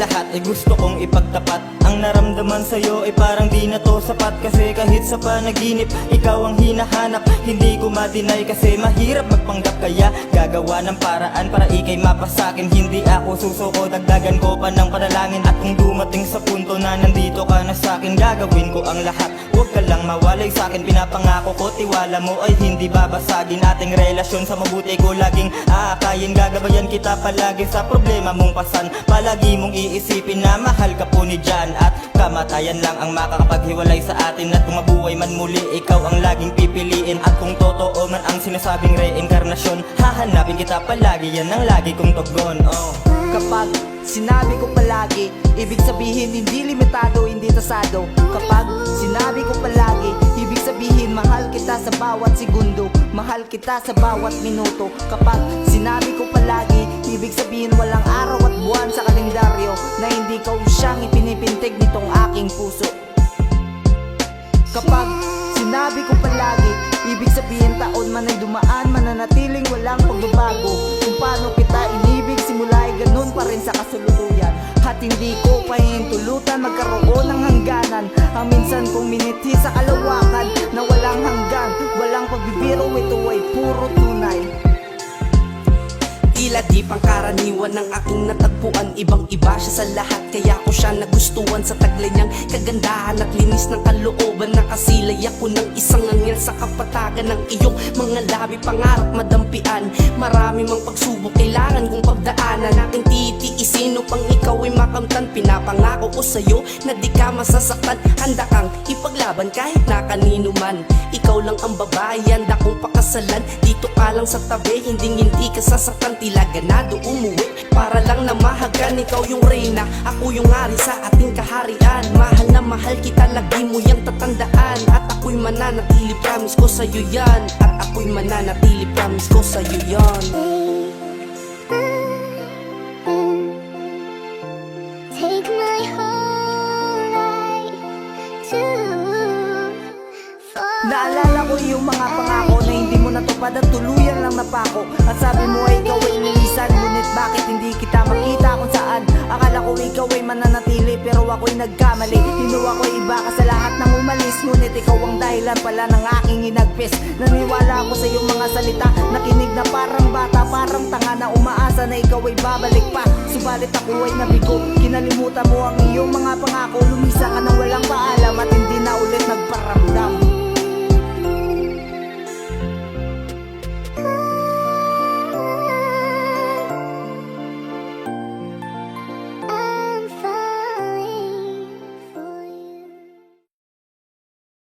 lahat ay gusto kong ipagtapat. Ang naramdaman sa'yo ay parang di na to sapat. Kasi kahit sa panaginip, ikaw ang hinahanap. Hindi ko ma-deny kasi mahirap magpanggap. Kaya gagawa ng paraan para ikay mapasakin. Hindi ako susuko, dagdagan ko pa ng panalangin. At kung dumating sa punto na nandito ka na sa'kin, gagawin ko ang lahat, huwag ka lang mawalay sa'kin. Pinapangako ko, tiwala mo ay hindi babasagin. Ating relasyon sa mabuti ko laging aakayin. Gagabayan kita palagi sa problema mong pasan. Palagi mong iisipin na mahal ka po ni Jan. At kamatayan lang ang makakapaghiwalay sa atin. At kung mabuhay man muli, ikaw ang laging pipiliin. At kung totoo man ang sinasabing reinkarnasyon, hahanapin kita palagi, yan ang lagi kong tugon. Kapag sinabi ko palagi, ibig sabihin hindi limitado, hindi tasado. Kapag sinabi ko palagi, ibig sabihin mahal kita sa bawat segundo, mahal kita sa bawat minuto. Kapag sinabi ko palagi, ibig sabihin walang araw at buwan sa kalendaryo na hindi ko siyang ipinipintig nitong aking puso. Kapag sinabi ko palagi, ibig sabihin taon man ay dumaan, mananatiling walang pagbabago. Kung paano kita inibig, simula ay ganun pa rin sa kasuluyan. At hindi ko pahintulutan magkaroon ng hangganan. Ang minsan kong minithi sa kalawakan na walang hanggan, walang pagbibiro, ito ay puro tunay. Tila di pangkaraniwan ng aking natagpuan. Ibang iba siya sa lahat, kaya ko siya nagustuhan. Sa taglay niyang kagandahan at linis ng kalooban, nakasilay ako ng isang angel sa kapatagan ng iyong mga labi. Pangarap madampian, marami mang pagsubok kailangan kong pagdaanan. Aking titiisin upang ikaw ay makamtan. Pinapangako ko sa'yo na di ka masasaktan. Handa kang ipaglaban kahit na kanino man. Ikaw lang ang babae, handa kong pakasalan. Dito ka lang sa tabi, hindi ka sasaktan. Tila ganado umuwi para lang na mahagan. Ikaw yung reyna, ako yung hari sa ating kaharian. Mahal na mahal kita, lagi mo yang tatandaan. At ako'y mananatili, promise ko sa'yo yan. At ako'y mananatili, promise ko sa'yo yan. Take my whole life to fall. Naalala ko yung mga pangako na hindi mo natupad at tuluyan lang napako. At sabi mo ay ikaw ay nilisan, ngunit bakit hindi kita makita kung saan? Akala ko ikaw ay mananatili, pero ako'y nagkamali. Hinuwa ko iba ka sa lahat ng umalis, ngunit ikaw ang dahilan pala ng aking inagpis. Naniwala ako sa iyong mga salita, nakinig na parang bata, parang tanga na umaasa na ikaw ay babalik pa. Subalit ako ay nabigo, kinalimutan mo ang iyong mga pangako. Lumisa ka nang walang paalam at hindi na ulit nagparamdam.